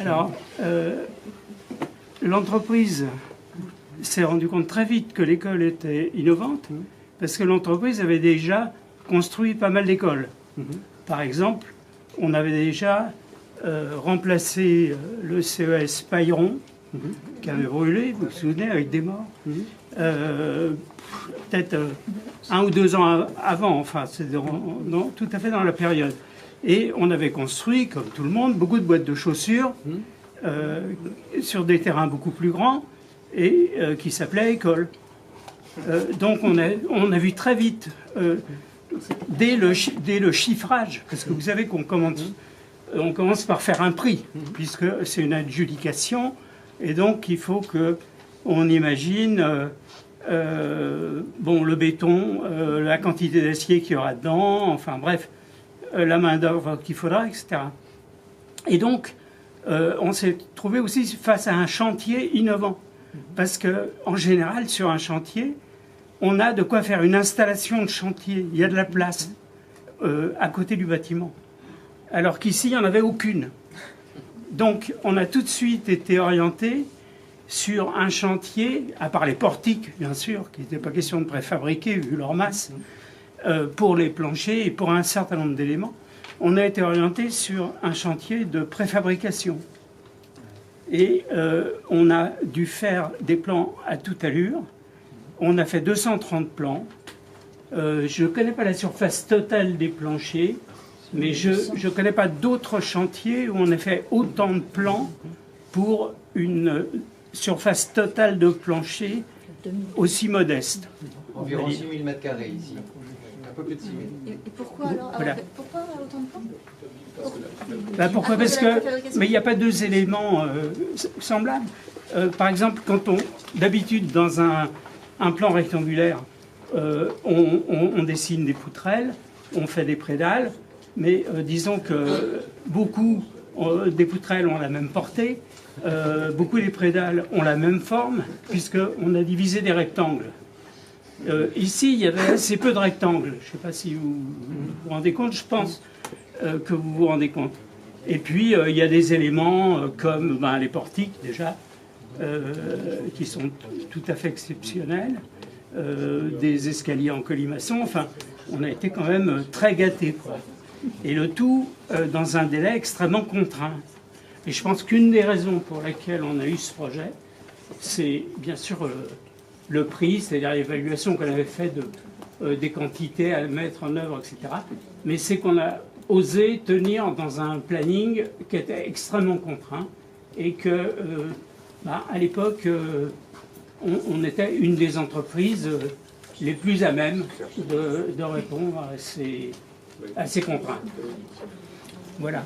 Alors, l'entreprise s'est rendue compte très vite que l'école était innovante, parce que l'entreprise avait déjà construit pas mal d'écoles. Par exemple, on avait déjà remplacé le CES Pailleron, qui avait brûlé, vous vous souvenez, avec des morts. Peut-être 1 ou 2 ans avant, enfin, c'est tout à fait dans la période. Et on avait construit, comme tout le monde, beaucoup de boîtes de chaussures sur des terrains beaucoup plus grands et qui s'appelaient écoles. Donc on a vu très vite, dès le chiffrage, parce que vous savez qu'on commence par faire un prix, puisque c'est une adjudication, et donc il faut qu'on imagine le béton, la quantité d'acier qu'il y aura dedans, enfin bref, la main-d'œuvre qu'il faudra, etc. Et donc, on s'est trouvé aussi face à un chantier innovant. Parce qu'en général, sur un chantier, on a de quoi faire une installation de chantier. Il y a de la place à côté du bâtiment. Alors qu'ici, il n'y en avait aucune. Donc, on a tout de suite été orienté sur un chantier, à part les portiques, bien sûr, qui n'était pas question de préfabriquer, vu leur masse, pour les planchers et pour un certain nombre d'éléments, on a été orienté sur un chantier de préfabrication. Et on a dû faire des plans à toute allure. On a fait 230 plans. Je ne connais pas la surface totale des planchers, mais je ne connais pas d'autres chantiers où on a fait autant de plans pour une surface totale de plancher aussi modeste. Environ 6 000 m² ici. Un peu plus de 6 000. Et pourquoi alors, Voilà. Pourquoi autant de plans? Pourquoi? Parce que mais il n'y a pas 2 éléments semblables. Par exemple, d'habitude dans un plan rectangulaire, on dessine des poutrelles, on fait des prédales, mais disons que beaucoup des poutrelles ont la même portée, beaucoup des prédales ont la même forme, puisqu'on a divisé des rectangles. Ici, il y avait assez peu de rectangles. Je ne sais pas si vous vous rendez compte, je pense que vous vous rendez compte. Et puis, il y a des éléments comme les portiques, déjà, qui sont tout à fait exceptionnels, des escaliers en colimaçon. Enfin, on a été quand même très gâtés, quoi. Et le tout dans un délai extrêmement contraint. Et je pense qu'une des raisons pour lesquelles on a eu ce projet, c'est bien sûr le prix, c'est-à-dire l'évaluation qu'on avait faite des quantités à mettre en œuvre, etc. Mais c'est qu'on a osé tenir dans un planning qui était extrêmement contraint et que, à l'époque, on était une des entreprises les plus à même de répondre à ces contraintes. Voilà.